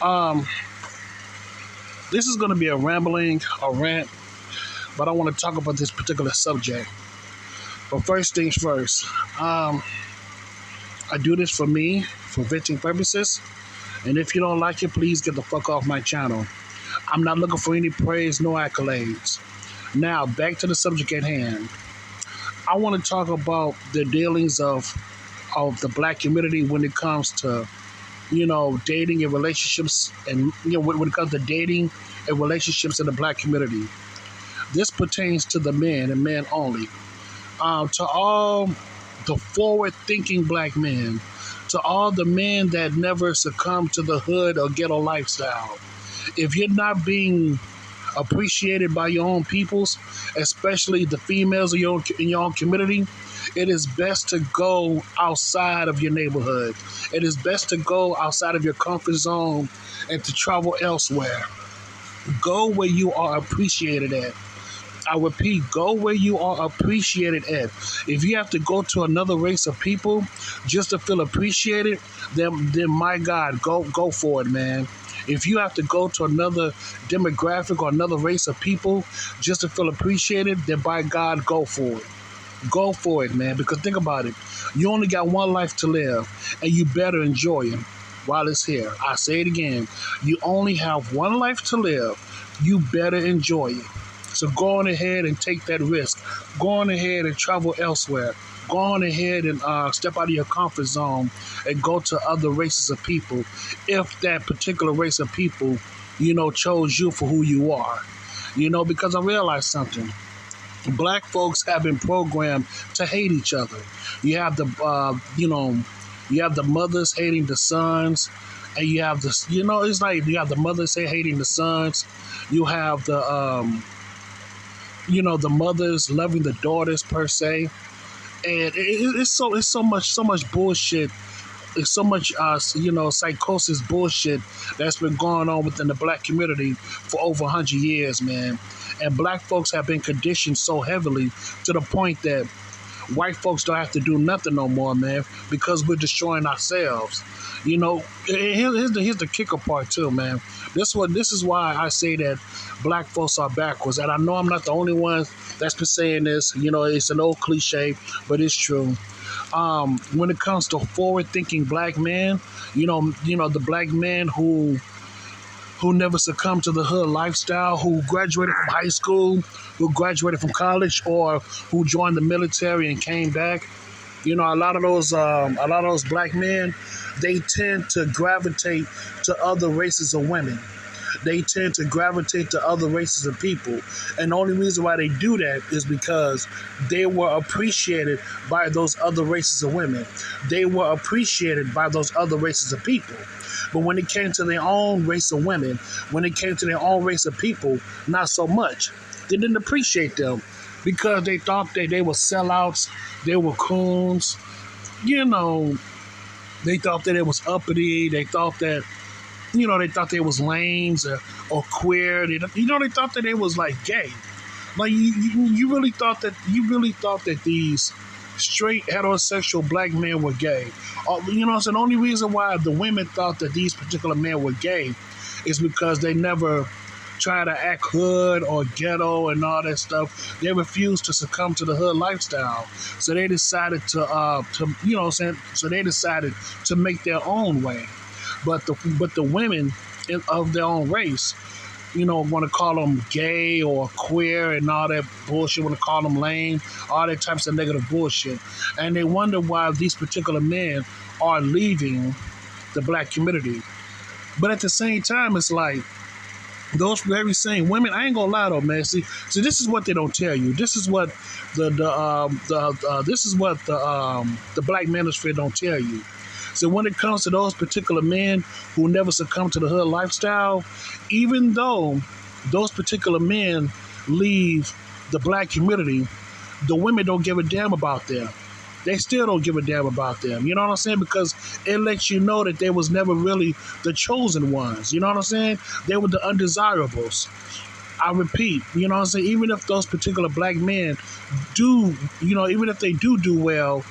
Um, this is going to be a rant, but I want to talk about this particular subject. But first things first, I do this for me, for venting purposes. And if you don't like it, please get the fuck off my channel. I'm not looking for any praise, no accolades. Now, back to the subject at hand. I want to talk about the dealings of the black community when it comes to, dating and relationships, and when it comes to dating and relationships in the black community. This pertains to the men and men only. To all the forward-thinking black men, to all the men that never succumb to the hood or ghetto lifestyle. If you're not being appreciated by your own peoples, especially the females in your own community, it is best to go outside of your neighborhood. It is best to go outside of your comfort zone and to travel elsewhere. Go where you are appreciated at. I repeat, go where you are appreciated at. If you have to go to another race of people just to feel appreciated, then my God, go for it, man. If you have to go to another demographic or another race of people just to feel appreciated, then by God, go for it. Go for it, man, because think about it. You only got one life to live, and you better enjoy it while it's here. I say it again. You only have one life to live. You better enjoy it. So go on ahead and take that risk. Go on ahead and travel elsewhere. Go on ahead and step out of your comfort zone and go to other races of people. If that particular race of people, chose you for who you are. Because I realized something. Black folks have been programmed to hate each other. You have you have the mothers hating the sons, and you have this, it's like you have the mothers hating the sons. You have the mothers loving the daughters per se, and it's so much bullshit. It's so much psychosis bullshit that's been going on within the black community for over 100 years, man. And black folks have been conditioned so heavily to the point that white folks don't have to do nothing no more, man, because we're destroying ourselves. Here's the kicker part too, man. This is why I say that black folks are backwards, and I know I'm not the only one that's been saying this. It's an old cliche, but it's true. When it comes to forward-thinking black men, the black men who never succumbed to the hood lifestyle, who graduated from high school, who graduated from college, or who joined the military and came back. A lot of those black men, they tend to gravitate to other races of women. They tend to gravitate to other races of people. And the only reason why they do that is because they were appreciated by those other races of women. They were appreciated by those other races of people. But when it came to their own race of women, when it came to their own race of people, not so much. They didn't appreciate them because they thought that they were sellouts, they were coons. They thought that it was uppity. They thought that they was lames or queer. They thought that they was like gay. Like you really thought that these straight heterosexual black men were gay. So the only reason why the women thought that these particular men were gay is because they never tried to act hood or ghetto and all that stuff. They refused to succumb to the hood lifestyle. So they decided so they decided to make their own way. But the women of their own race, want to call them gay or queer and all that bullshit, want to call them lame, all that types of negative bullshit. And they wonder why these particular men are leaving the black community. But at the same time, it's like, those very same women, I ain't gonna lie though, man. See, this is what they don't tell you. This is what the black manosphere don't tell you. So when it comes to those particular men who never succumb to the hood lifestyle, even though those particular men leave the black community, the women don't give a damn about them. They still don't give a damn about them. You know what I'm saying? Because it lets you know that they was never really the chosen ones. You know what I'm saying? They were the undesirables. I repeat, you know what I'm saying? Even if those particular black men do, even if they do well,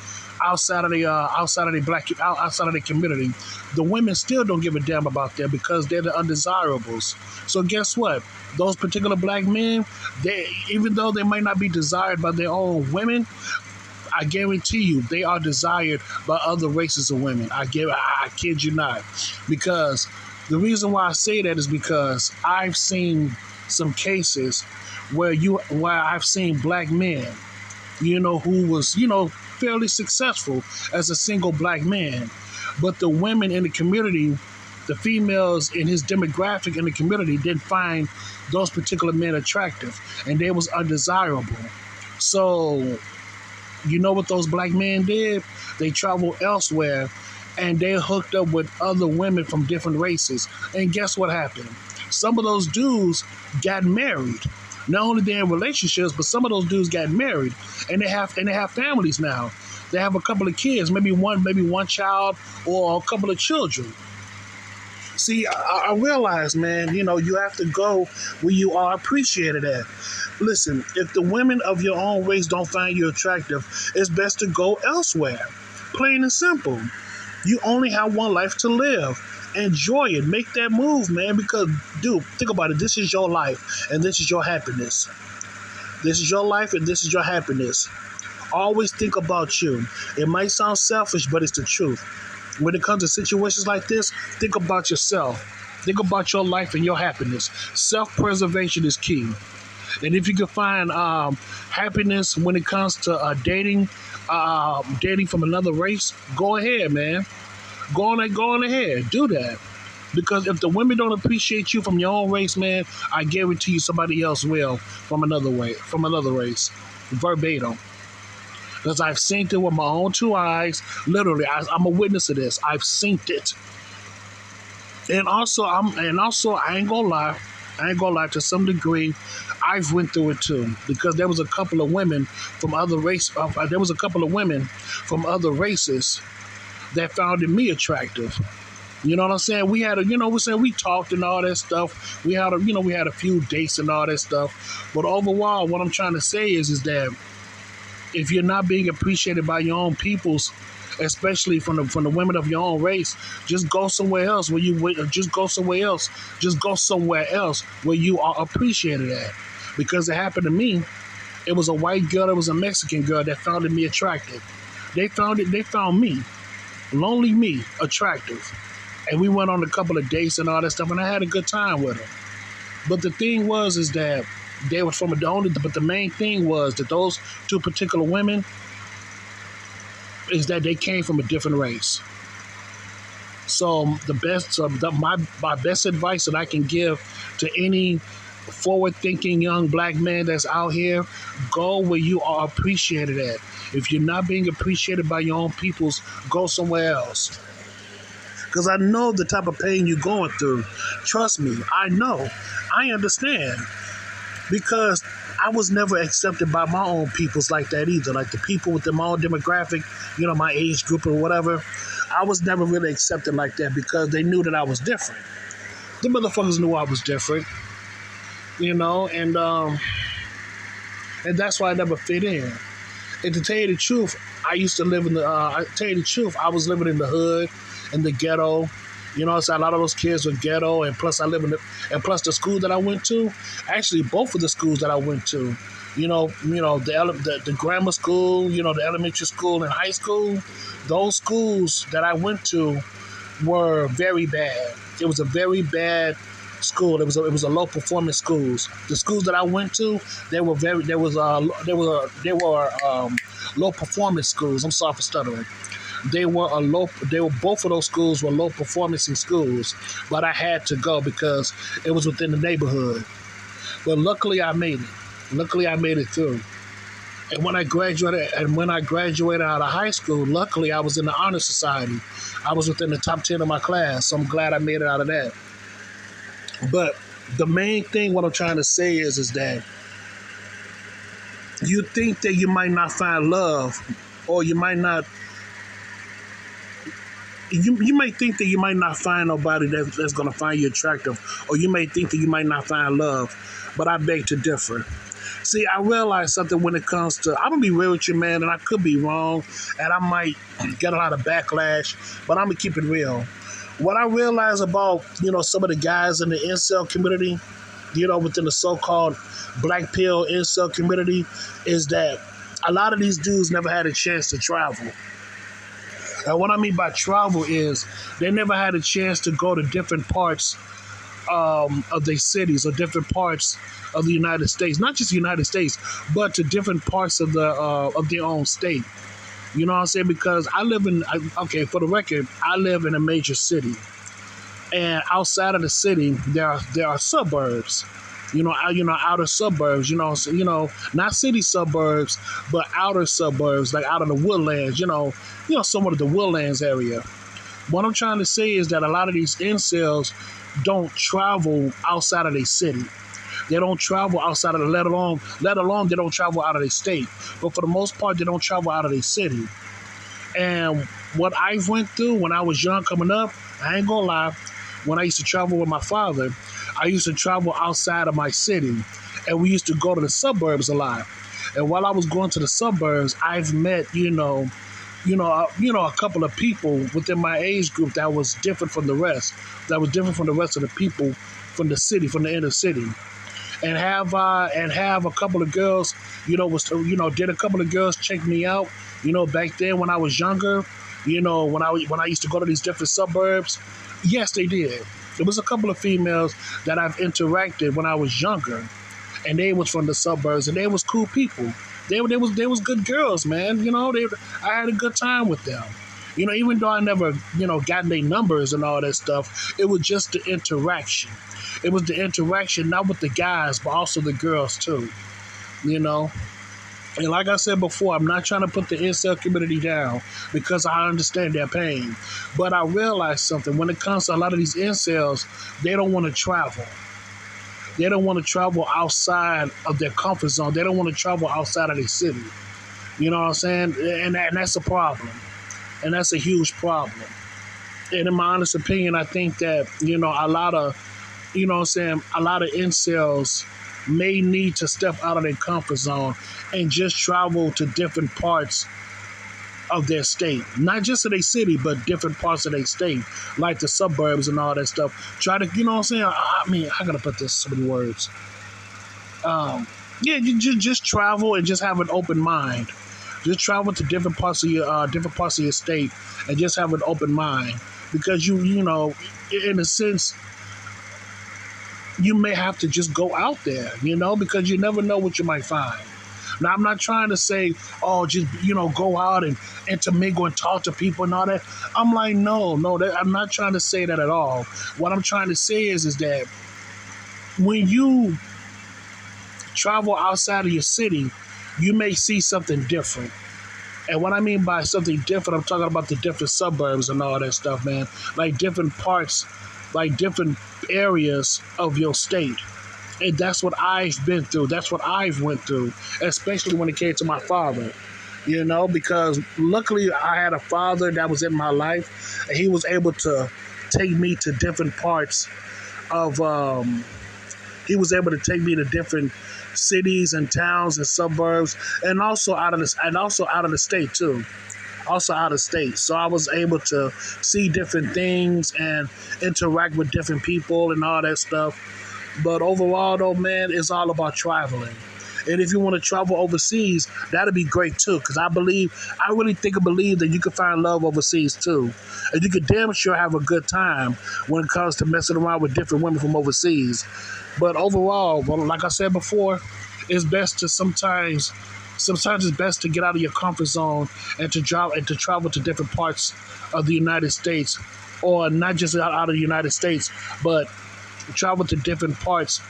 outside of the outside of the community, the women still don't give a damn about them because they're the undesirables. So guess what? Those particular black men, they even though they might not be desired by their own women, I guarantee you they are desired by other races of women. I kid you not, because the reason why I say that is because I've seen some cases where I've seen black men, who was, fairly successful as a single black man. But the women in the community, the females in his demographic in the community didn't find those particular men attractive and they was undesirable. So, you know what those black men did? They traveled elsewhere and they hooked up with other women from different races. And guess what happened? Some of those dudes got married. Not only they're in relationships, but some of those dudes got married, and they have families now. They have a couple of kids, maybe one child or a couple of children. See, I realize, man, you have to go where you are appreciated at. Listen, if the women of your own race don't find you attractive, it's best to go elsewhere. Plain and simple. You only have one life to live. Enjoy it. Make that move, man, because, dude, think about it. This is your life, and this is your happiness. This is your life, and this is your happiness. Always think about you. It might sound selfish, but it's the truth. When it comes to situations like this, think about yourself. Think about your life and your happiness. Self-preservation is key. And if you can find happiness when it comes to dating from another race, go ahead, man. Go on ahead. Do that. Because if the women don't appreciate you from your own race, man, I guarantee you somebody else will from another race. Verbatim. Because I've seen it with my own two eyes. Literally, I'm a witness of this. I've seen it. And also, I ain't gonna lie. To some degree, I've went through it too. Because there was a couple of women from other races that found me attractive. You know what I'm saying? We talked and all that stuff. We had a few dates and all that stuff. But overall, what I'm trying to say is that if you're not being appreciated by your own peoples, especially from the women of your own race, just go somewhere else Just go somewhere else where you are appreciated at. Because it happened to me. It was a white girl, it was a Mexican girl that found me attractive. They found me, lonely me, attractive. And we went on a couple of dates and all that stuff, and I had a good time with her. But the thing is that they were but the main thing was that those two particular women is that they came from a different race. So my best advice that I can give to any forward-thinking young black man that's out here, go where you are appreciated at. If you're not being appreciated by your own peoples, go somewhere else. Because I know the type of pain you're going through. Trust me, I know. I understand. Because I was never accepted by my own peoples like that either. Like the people with my own demographic, my age group or whatever. I was never really accepted like that because they knew that I was different. The motherfuckers knew I was different. And that's why I never fit in. And to tell you the truth, I was living in the hood, in the ghetto. So a lot of those kids were ghetto, and plus the school that I went to, actually both of the schools that I went to, the grammar school, the elementary school and high school, those schools that I went to were very bad. It was a very bad school. It was a low performance schools. The schools that I went to, they were low performance schools. I'm sorry for stuttering. Both of those schools were low performance schools, but I had to go because it was within the neighborhood. But luckily I made it. Luckily I made it through. And when I graduated out of high school, luckily I was in the honor society. I was within the top 10 of my class, so I'm glad I made it out of that. But the main thing what I'm trying to say is that you think that you might not find love, or you might not. You may think that you might not find nobody that's going to find you attractive, or you may think that you might not find love, but I beg to differ. See, I realize something when it comes to. I'm gonna be real with you, man, and I could be wrong, and I might get a lot of backlash, but I'm gonna keep it real. What I realize about some of the guys in the incel community, within the so-called black pill incel community, is that a lot of these dudes never had a chance to travel. And what I mean by travel is they never had a chance to go to different parts of their cities or different parts of the United States, not just the United States, but to different parts of their own state. You know what I'm saying? Because okay, for the record, I live in a major city, and outside of the city, there are suburbs. Outer suburbs. Not city suburbs, but outer suburbs, like out of the woodlands. Somewhat of the woodlands area. What I'm trying to say is that a lot of these incels don't travel outside of their city. They don't travel outside of let alone they don't travel out of their state. But for the most part, they don't travel out of their city. And what I went through when I was young coming up, I ain't gonna lie, when I used to travel with my father, I used to travel outside of my city. And we used to go to the suburbs a lot. And while I was going to the suburbs, I've met, a couple of people within my age group that was different from the rest. That was different from the rest of the people from the city, from the inner city. And have a couple of girls, did a couple of girls check me out, back then when I was younger, when I used to go to these different suburbs. Yes, they did. There was a couple of females that I've interacted when I was younger, and they was from the suburbs, and they was cool people. They was good girls, man. I had a good time with them. Even though I never, gotten their numbers and all that stuff, it was just the interaction. It was the interaction, not with the guys, but also the girls too. And like I said before, I'm not trying to put the incel community down because I understand their pain. But I realize something. When it comes to a lot of these incels, they don't want to travel. They don't want to travel outside of their comfort zone. They don't want to travel outside of their city. You know what I'm saying? And that's a problem. And that's a huge problem. And in my honest opinion, I think that, a lot of, a lot of incels may need to step out of their comfort zone and just travel to different parts of their state. Not just of their city, but different parts of their state, like the suburbs and all that stuff. Try to, I gotta put this so many words. You just travel and just have an open mind. Just travel to different parts of your state and just have an open mind. Because in a sense, you may have to just go out there, because you never know what you might find. Now, I'm not trying to say, just, go out and intermingle and talk to people and all that. I'm like, no, I'm not trying to say that at all. What I'm trying to say is that when you travel outside of your city, you may see something different. And what I mean by something different, I'm talking about the different suburbs and all that stuff, man. Like different parts, like different areas of your state. And that's what I've been through. That's what I've went through, especially when it came to my father. Because luckily I had a father that was in my life, and he was able to take me to different parts of. He was able to take me to different cities and towns and suburbs, and also out of the state too. Also out of state. So I was able to see different things and interact with different people and all that stuff. But overall, though, man, it's all about traveling. And if you want to travel overseas, that'd be great too. Because I really think and believe that you can find love overseas too. And you can damn sure have a good time when it comes to messing around with different women from overseas. But overall, well, like I said before, it's best to sometimes it's best to get out of your comfort zone and to travel to different parts of the United States, or not just out of the United States, but travel to different parts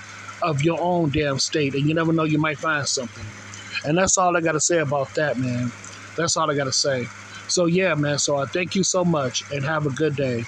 of your own damn state, and you never know, you might find something. And that's all I got to say about that, man. That's all I got to say. So yeah, man, so I thank you so much and have a good day.